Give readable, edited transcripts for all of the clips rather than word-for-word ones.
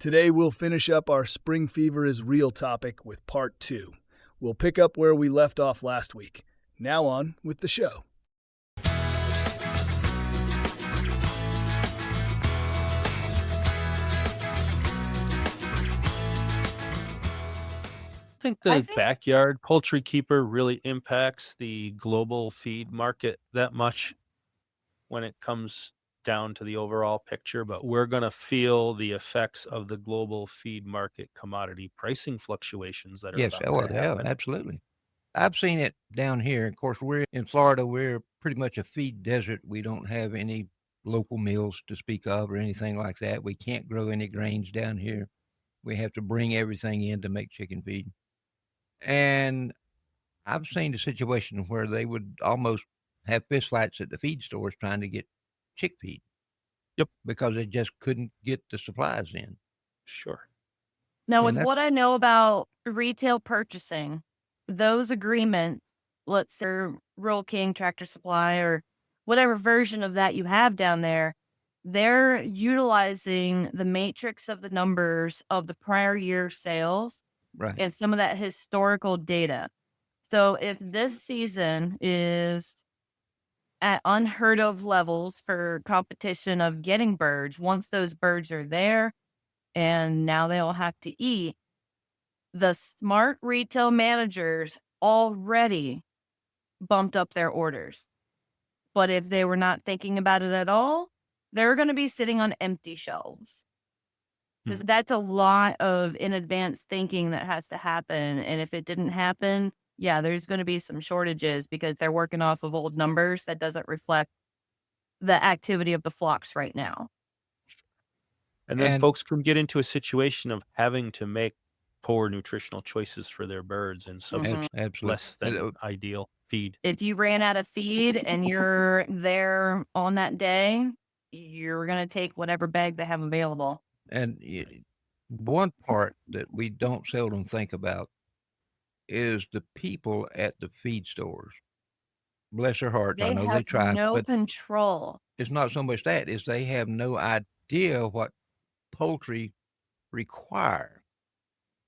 Today we'll finish up our Spring Fever is Real topic with part 2. We'll pick up where we left off last week. Now on with the show. I think the backyard poultry keeper really impacts the global feed market that much when it comes down to the overall picture, but we're going to feel the effects of the global feed market commodity pricing fluctuations that are Yes, about to happen. absolutely. I've seen it down here. Of course, we're in Florida. We're pretty much a feed desert. We don't have any local mills to speak of or anything like that. We can't grow any grains down here. We have to bring everything in to make chicken feed. And I've seen the situation where they would almost have fist fights at the feed stores trying to get chick feed. Yep. Because they just couldn't get the supplies in. Sure. Now, with what I know about retail purchasing, those agreements, let's say Rural King, Tractor Supply, or whatever version of that you have down there, they're utilizing the matrix of the numbers of the prior year sales. Right. And some of that historical data. So if this season is at unheard of levels for competition of getting birds, once those birds are there and now they'll have to eat, the smart retail managers already bumped up their orders. But if they were not thinking about it at all, they're going to be sitting on empty shelves. Because that's a lot of in advance thinking that has to happen. And if it didn't happen, yeah, there's going to be some shortages because they're working off of old numbers that doesn't reflect the activity of the flocks right now. And then folks can get into a situation of having to make poor nutritional choices for their birds and substitute less than ideal feed. If you ran out of feed and you're there on that day, you're going to take whatever bag they have available. And one part that we don't seldom think about is the people at the feed stores. Bless their hearts, I know they try. No control. It's not so much that, is they have no idea what poultry require.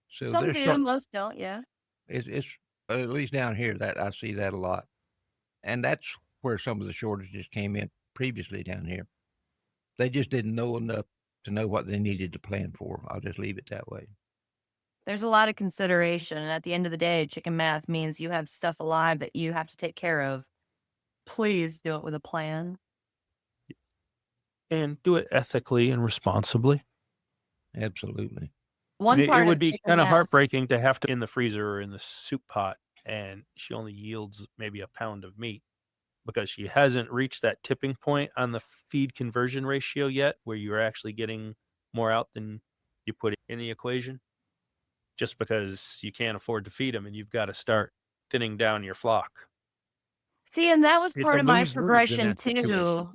So some do, most don't, yeah. It's at least down here that I see that a lot. And that's where some of the shortages came in previously down here. They just didn't know enough to know what they needed to plan for. I'll just leave it that way. There's a lot of consideration. And at the end of the day, chicken math means you have stuff alive that you have to take care of. Please do it with a plan. And do it ethically and responsibly. Absolutely. It would be kind of heartbreaking to have to in the freezer or in the soup pot, and she only yields maybe a pound of meat because she hasn't reached that tipping point on the feed conversion ratio yet where you're actually getting more out than you put in the equation, just because you can't afford to feed them and you've got to start thinning down your flock. See, and that was part of my progression too.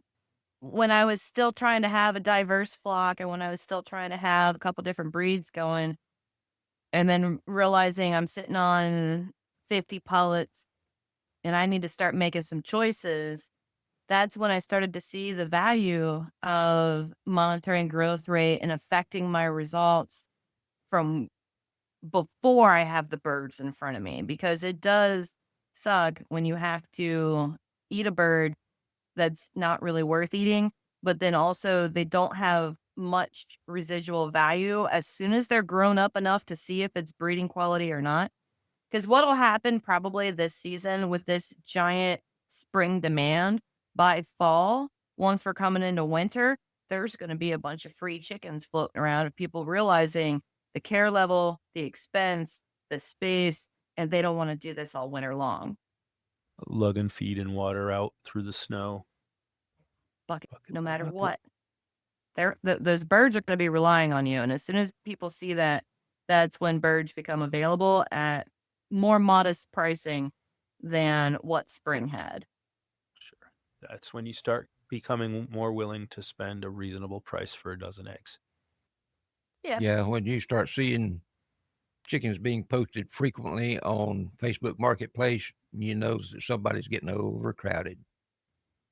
When I was still trying to have a diverse flock and when I was still trying to have a couple different breeds going, and then realizing I'm sitting on 50 pullets and I need to start making some choices, that's when I started to see the value of monitoring growth rate and affecting my results from before I have the birds in front of me, because it does suck when you have to eat a bird that's not really worth eating, but then also they don't have much residual value as soon as they're grown up enough to see if it's breeding quality or not. Because what will happen probably this season with this giant spring demand, by fall, once we're coming into winter, there's going to be a bunch of free chickens floating around of people realizing the care level, the expense, the space, and they don't want to do this all winter long. Lugging feed and water out through the snow. Bucket, no matter what. Those birds are going to be relying on you. And as soon as people see that, that's when birds become available at more modest pricing than what spring had. Sure. That's when you start becoming more willing to spend a reasonable price for a dozen eggs. Yeah, when you start seeing chickens being posted frequently on Facebook Marketplace, you know that somebody's getting overcrowded.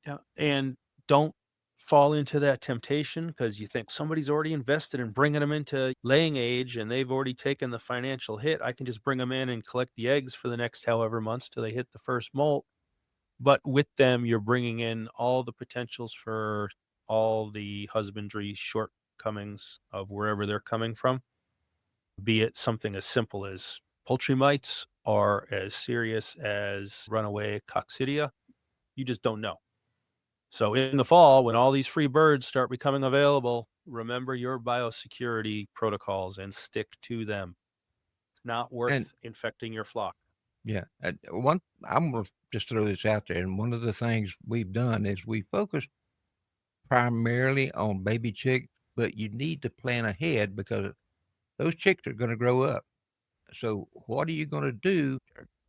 Yeah, and don't fall into that temptation because you think somebody's already invested in bringing them into laying age and they've already taken the financial hit. I can just bring them in and collect the eggs for the next however months till they hit the first molt. But with them, you're bringing in all the potentials for all the husbandry shortcomings of wherever they're coming from, be it something as simple as poultry mites or as serious as runaway coccidia. You just don't know. So in the fall, when all these free birds start becoming available, remember your biosecurity protocols and stick to them. It's not worth infecting your flock. Yeah. I'm going to just throw this out there. And one of the things we've done is we focused primarily on baby chicks, but you need to plan ahead because those chicks are going to grow up. So what are you going to do?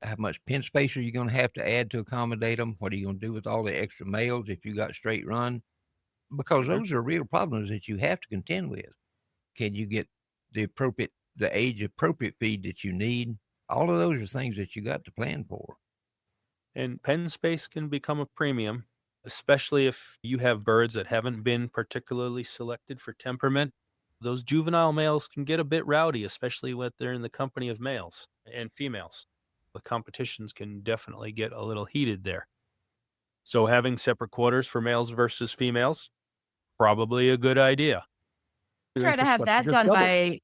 How much pen space are you going to add to accommodate them? What are you going to do with all the extra males if you got straight run? Because those are real problems that you have to contend with. Can you get the age appropriate feed that you need? All of those are things that you got to plan for. And pen space can become a premium, especially if you have birds that haven't been particularly selected for temperament. Those juvenile males can get a bit rowdy, especially when they're in the company of males and females. The competitions can definitely get a little heated there. So having separate quarters for males versus females, probably a good idea. Try to have that done by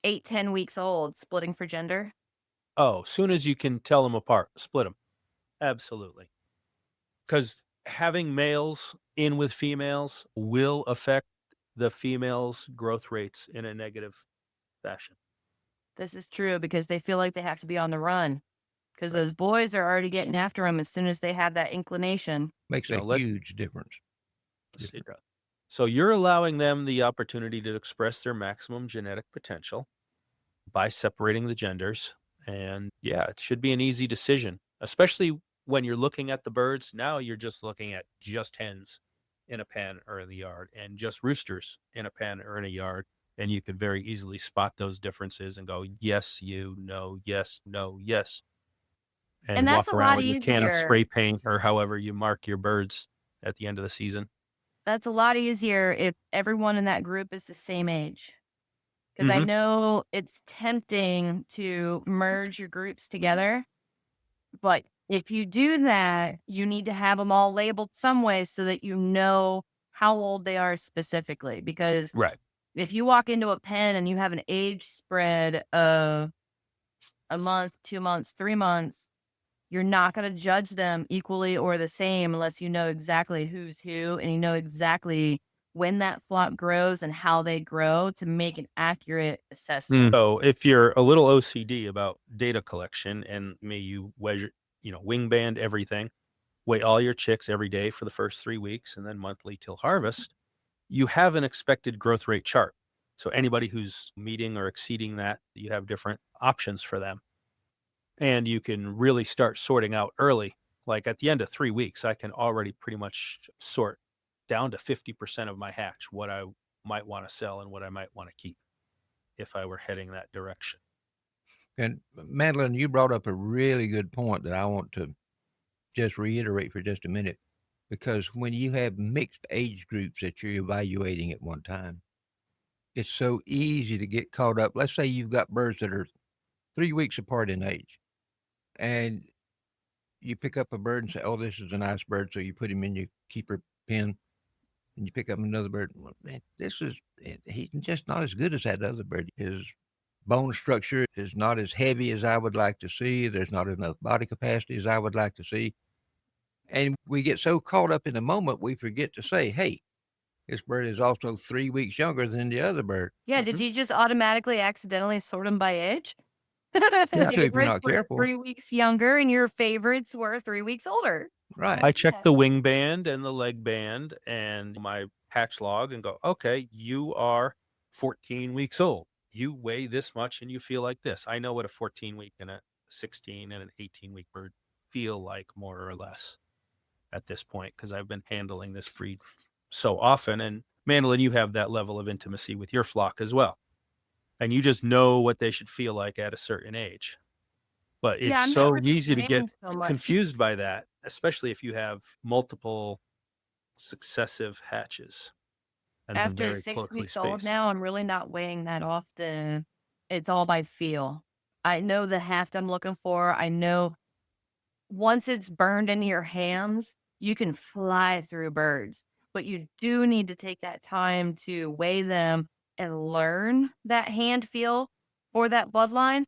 8-10 weeks old, splitting for gender. Oh, soon as you can tell them apart, split them. Absolutely. Because having males in with females will affect the females' growth rates in a negative fashion. This is true because they feel like they have to be on the run. Because those boys are already getting after them as soon as they have that inclination. Makes a huge difference. So you're allowing them the opportunity to express their maximum genetic potential by separating the genders. And yeah, it should be an easy decision, especially when you're looking at the birds. Now you're just looking at just hens in a pen or in the yard and just roosters in a pen or in a yard. And you could very easily spot those differences and go, yes, you, no, yes, no, yes. And that's walk around with your can of spray paint or however you mark your birds at the end of the season. That's a lot easier if everyone in that group is the same age. Because I know it's tempting to merge your groups together. But if you do that, you need to have them all labeled some way so that you know how old they are specifically. Because if you walk into a pen and you have an age spread of a month, 2 months, 3 months, you're not going to judge them equally or the same unless you know exactly who's who and you know exactly when that flock grows and how they grow to make an accurate assessment. So if you're a little OCD about data collection and you wing band everything, weigh all your chicks every day for the first 3 weeks and then monthly till harvest, you have an expected growth rate chart. So anybody who's meeting or exceeding that, you have different options for them. And you can really start sorting out early. Like at the end of 3 weeks, I can already pretty much sort down to 50% of my hatch, what I might want to sell and what I might want to keep if I were heading that direction. And Mandelyn, you brought up a really good point that I want to just reiterate for just a minute, because when you have mixed age groups that you're evaluating at one time, it's so easy to get caught up. Let's say you've got birds that are 3 weeks apart in age, and you pick up a bird and say, oh, this is a nice bird. So you put him in your keeper pen, and you pick up another bird. Well, man, he's just not as good as that other bird. His bone structure is not as heavy as I would like to see. There's not enough body capacity as I would like to see. And we get so caught up in the moment, we forget to say, hey, this bird is also 3 weeks younger than the other bird. Yeah, did you just automatically accidentally sort them by age? Yeah, if you're not careful. 3 weeks younger and your favorites were 3 weeks older. Right. I check the wing band and the leg band and my hatch log and go, okay, you are 14 weeks old. You weigh this much and you feel like this. I know what a 14-week and a 16 and an 18-week bird feel like more or less at this point because I've been handling this breed so often. And Mandelyn, you have that level of intimacy with your flock as well. And you just know what they should feel like at a certain age. But it's so easy to get confused by that, especially if you have multiple successive hatches. And After 6 weeks old now, I'm really not weighing that often. It's all by feel. I know the heft I'm looking for. I know once it's burned into your hands, you can fly through birds. But you do need to take that time to weigh them and learn that hand feel for that bloodline.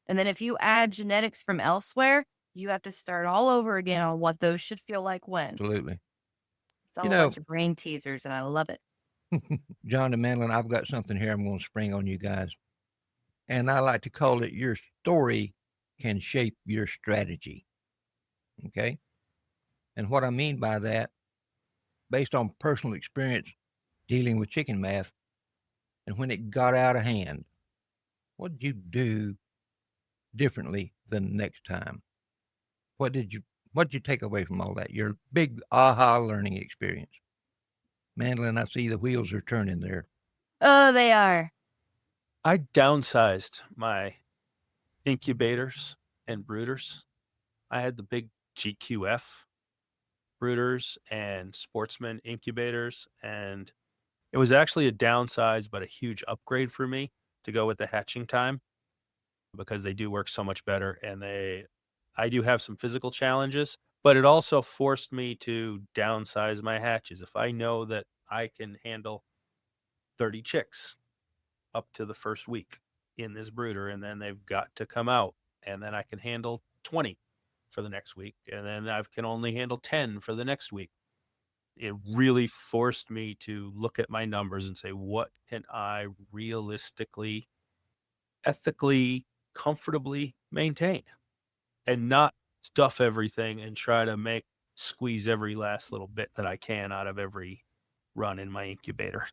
And then if you add genetics from elsewhere, you have to start all over again on what those should feel like when. Absolutely. It's all a bunch of brain teasers, and I love it. John and Mandelyn, I've got something here I'm going to spring on you guys. And I like to call it your story can shape your strategy. Okay? And what I mean by that, based on personal experience dealing with chicken math, and when it got out of hand, what did you do differently the next time? What did you take away from all that? Your big aha learning experience. Mandelyn, I see the wheels are turning there. Oh, they are. I downsized my incubators and brooders. I had the big GQF brooders and sportsman incubators, and it was actually a downsize but a huge upgrade for me to go with the hatching time, because they do work so much better, and I do have some physical challenges, but it also forced me to downsize my hatches. If I know that I can handle 30 chicks up to the first week in this brooder, and then they've got to come out, and then I can handle 20 for the next week, and then I can only handle 10 for the next week. It really forced me to look at my numbers and say, what can I realistically, ethically, comfortably maintain, and not stuff everything and try to squeeze every last little bit that I can out of every run in my incubator.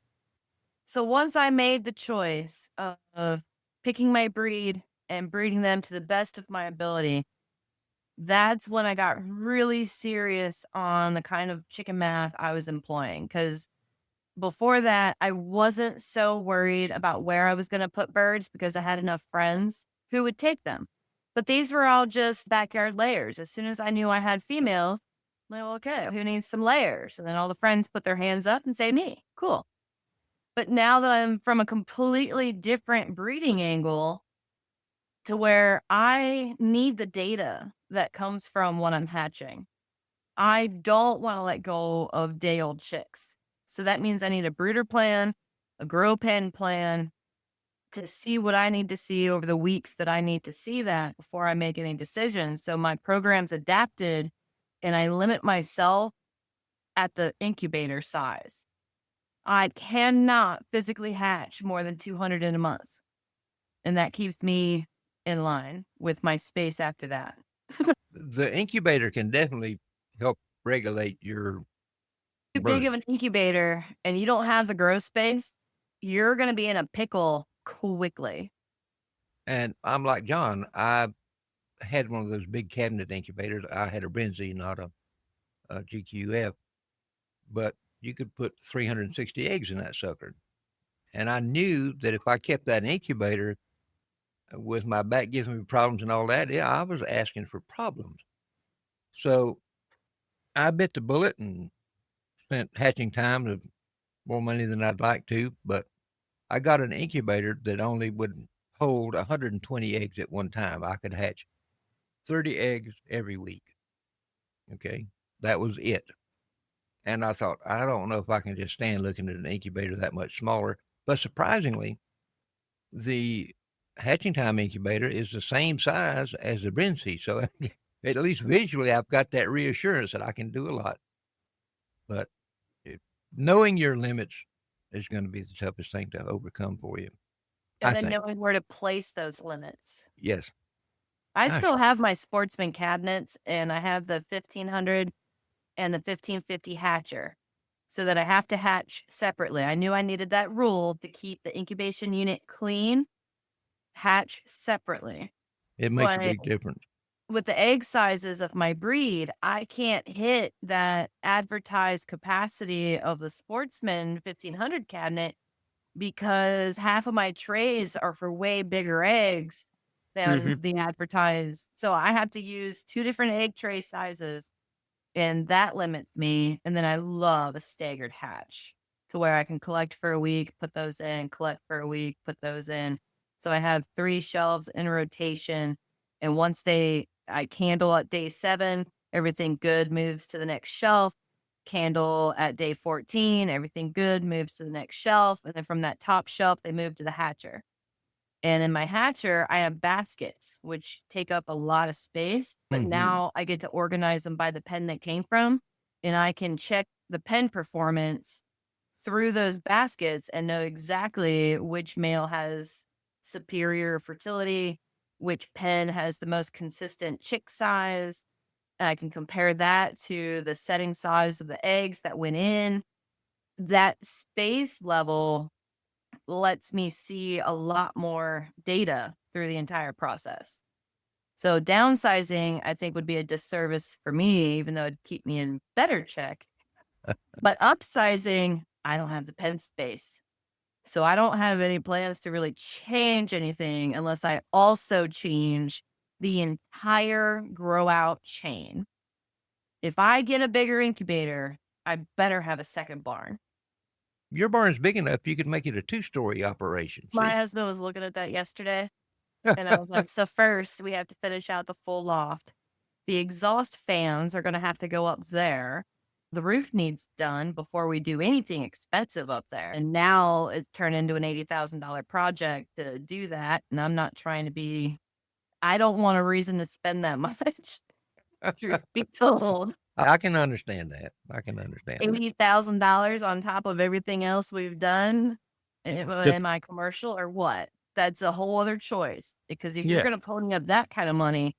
So once I made the choice of picking my breed and breeding them to the best of my ability, that's when I got really serious on the kind of chicken math I was employing. Because before that, I wasn't so worried about where I was going to put birds because I had enough friends who would take them. But these were all just backyard layers. As soon as I knew I had females, I'm like, okay, who needs some layers? And then all the friends put their hands up and say, me, cool. But now that I'm from a completely different breeding angle to where I need the data that comes from what I'm hatching, I don't want to let go of day-old chicks. So that means I need a brooder plan, a grow pen plan to see what I need to see over the weeks that I need to see that before I make any decisions. So my program's adapted, and I limit myself at the incubator size. I cannot physically hatch more than 200 in a month. And that keeps me in line with my space after that. The incubator can definitely help regulate your Too big of an incubator and you don't have the grow space, you're going to be in a pickle quickly. And I'm like John, I had one of those big cabinet incubators. I had a Brinzy, not a GQF, but you could put 360 eggs in that sucker. And I knew that if I kept that incubator with my back giving me problems and all that, yeah, I was asking for problems. So I bit the bullet and spent hatching time of more money than I'd like to, but I got an incubator that only would hold 120 eggs at one time. I could hatch 30 eggs every week. Okay. That was it. And I thought, I don't know if I can just stand looking at an incubator that much smaller. But surprisingly, the hatching time incubator is the same size as the Brinzy. So at least visually, I've got that reassurance that I can do a lot. But knowing your limits is going to be the toughest thing to overcome for you. And then knowing where to place those limits. Yes. I still have my sportsman cabinets, and I have the 1500 and the 1550 hatcher, so that I have to hatch separately. I knew I needed that rule to keep the incubation unit clean, hatch separately. It makes a big difference. With the egg sizes of my breed, I can't hit that advertised capacity of the sportsman 1500 cabinet because half of my trays are for way bigger eggs than the advertised. So I have to use 2 different egg tray sizes And that limits me. And then I love a staggered hatch to where I can collect for a week, put those in, collect for a week, put those in. So I have 3 shelves in rotation. And once I candle at day 7, everything good moves to the next shelf. Candle at day 14, everything good moves to the next shelf. And then from that top shelf, they move to the hatcher. And in my hatcher, I have baskets, which take up a lot of space. But now I get to organize them by the pen that came from. And I can check the pen performance through those baskets and know exactly which male has superior fertility, which pen has the most consistent chick size. And I can compare that to the setting size of the eggs that went in. That space level lets me see a lot more data through the entire process. So downsizing, I think, would be a disservice for me, even though it'd keep me in better check. But upsizing, I don't have the pen space. So I don't have any plans to really change anything unless I also change the entire grow out chain. If I get a bigger incubator, I better have a second barn. Your barn's big enough, you could make it a 2-story operation. My husband was looking at that yesterday, and I was like, so first we have to finish out the full loft. The exhaust fans are going to have to go up there. The roof needs done before we do anything expensive up there. And now it's turned into an $80,000 project to do that. And I'm not trying to be, I don't want a reason to spend that much. Truth be told. I can understand that. $80,000 on top of everything else we've done. Am I commercial or what? That's a whole other choice. Because if you're going to pony up that kind of money,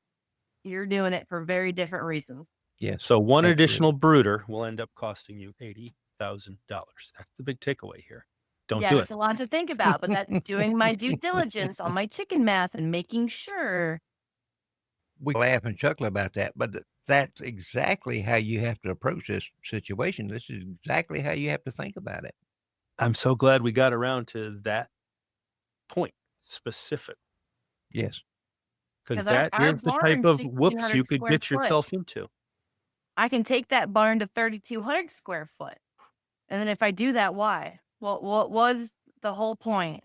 you're doing it for very different reasons. Yes. So one additional brooder will end up costing you $80,000. That's the big takeaway here. Don't do it. Yeah, it's a lot to think about, but that's doing my due diligence on my chicken math and making sure. We laugh and chuckle about that, but that's exactly how you have to approach this situation. This is exactly how you have to think about it. I'm so glad we got around to that point specific. Yes. Because here's the type of whoops you could get yourself into. I can take that barn to 3,200 square foot. And then if I do that, why? Well, what was the whole point?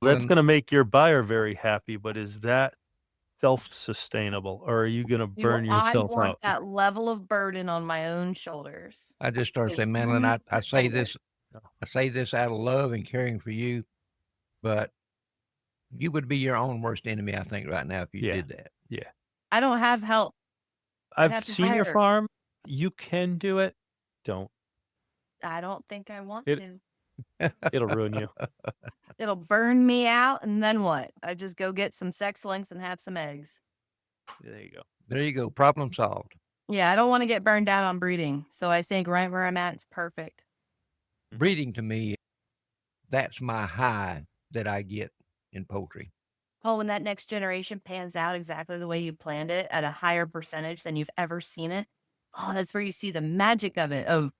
That's going to make your buyer very happy, but is that self-sustainable, or are you going to burn yourself out? I want that level of burden on my own shoulders. I just started saying, Mandelyn, I say this out of love and caring for you, but you would be your own worst enemy, I think, right now if you did that. Yeah. I don't have help. I've seen your farm. You can do it. Don't. I don't think I want to. It'll ruin you. It'll burn me out, and then what? I just go get some sex links and have some eggs. There you go. Problem solved. Yeah, I don't want to get burned out on breeding. So I think right where I'm at is perfect. Breeding to me, that's my high that I get in poultry. Oh, when that next generation pans out exactly the way you planned it at a higher percentage than you've ever seen it. Oh, that's where you see the magic of it. Oh,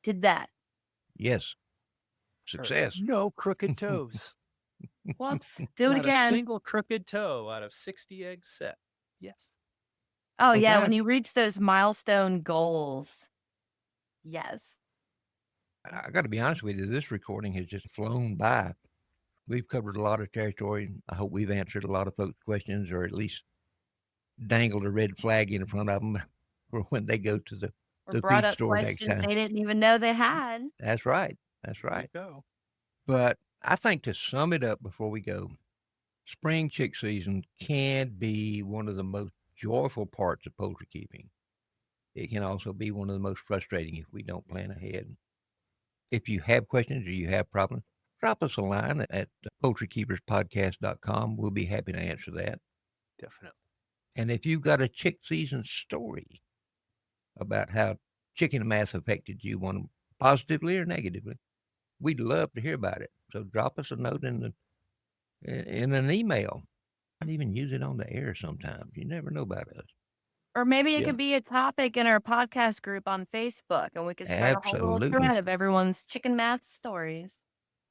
did that. Yes. Success. No crooked toes. Whoops. Do it again. Not a single crooked toe out of 60 eggs set. Yes. Oh, yeah. When you reach those milestone goals. Yes. I got to be honest with you. This recording has just flown by. We've covered a lot of territory. I hope we've answered a lot of folks' questions, or at least dangled a red flag in front of them for when they go to the brought feed up store next questions time. they didn't even know they had. That's right. Go. But I think to sum it up before we go, spring chick season can be one of the most joyful parts of poultry keeping. It can also be one of the most frustrating if we don't plan ahead. If you have questions or you have problems, drop us a line at poultrykeeperspodcast.com. We'll be happy to answer that. Definitely. And if you've got a chick season story about how chicken math affected you, one positively or negatively, we'd love to hear about it. So drop us a note in an email. I'd even use it on the air sometimes. You never know about us. Or maybe it could be a topic in our podcast group on Facebook, and we could start a whole little thread of everyone's chicken math stories.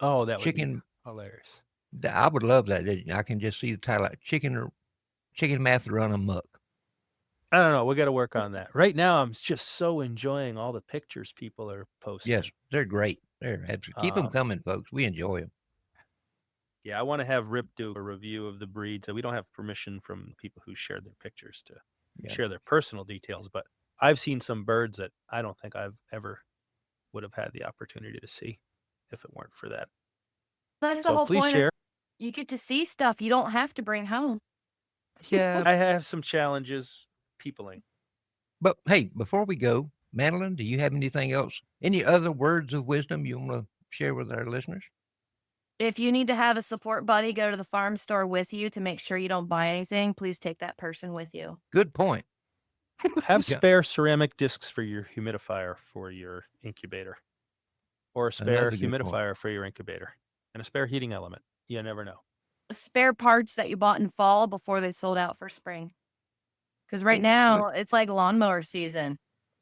Oh, that would be hilarious. I would love that. I can just see the title, Chicken Math Run Amok. I don't know. We got to work on that. Right now, I'm just so enjoying all the pictures people are posting. Yes, they're great. They're absolutely, keep them coming, folks. We enjoy them. Yeah, I want to have Rip do a review of the breeds. We don't have permission from people who share their pictures to share their personal details, but I've seen some birds that I don't think I've ever would have had the opportunity to see if it weren't for that. That's the whole please point. Share. You get to see stuff you don't have to bring home. Yeah, I have some challenges peopling. But hey, before we go, Mandelyn, do you have anything else? Any other words of wisdom you want to share with our listeners? If you need to have a support buddy go to the farm store with you to make sure you don't buy anything, please take that person with you. Good point. Have spare ceramic discs for your humidifier for your incubator, or a spare humidifier for your incubator, and a spare heating element. You never know. Spare parts that you bought in fall before they sold out for spring. Because right now, it's like lawnmower season.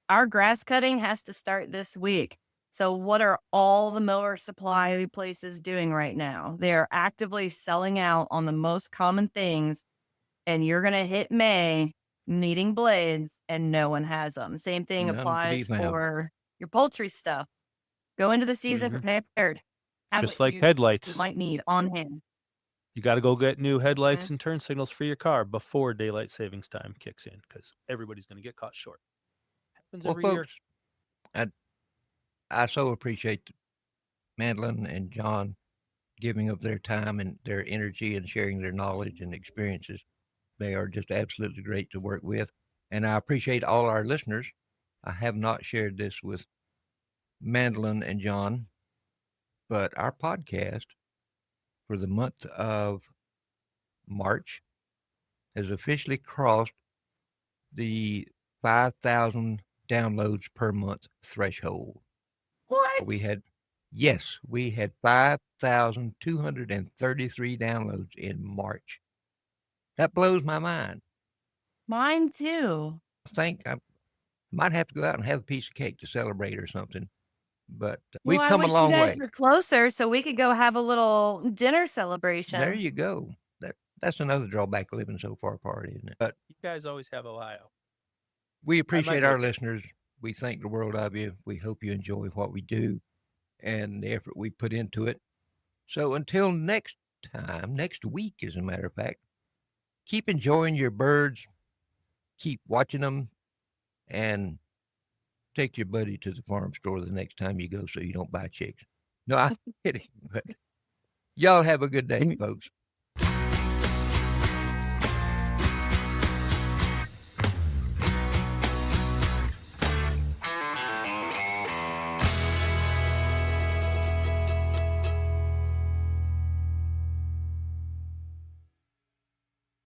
Our grass cutting has to start this week. So what are all the mower supply places doing right now? They're actively selling out on the most common things, and you're going to hit May needing blades, and no one has them. Same thing applies for your poultry stuff. Go into the season prepared. Just like headlights. You might need on hand. You got to go get new headlights and turn signals for your car before daylight savings time kicks in, because everybody's going to get caught short. Happens every year. I so appreciate Mandelyn and John giving up their time and their energy and sharing their knowledge and experiences. They are just absolutely great to work with. And I appreciate all our listeners. I have not shared this with Mandelyn and John, but our podcast for the month of March has officially crossed the 5,000 downloads per month threshold. What? We had 5,233 downloads in March. That blows my mind. Mine too. I think I might have to go out and have a piece of cake to celebrate or something. But we've come a long way. You guys were closer, so we could go have a little dinner celebration. There you go. That's another drawback of living so far apart, isn't it? But you guys always have Ohio. We appreciate our listeners. We thank the world of you. We hope you enjoy what we do and the effort we put into it. So until next time, next week, as a matter of fact, keep enjoying your birds, keep watching them, and take your buddy to the farm store the next time you go so you don't buy chicks. No, I'm kidding. But y'all have a good day, folks.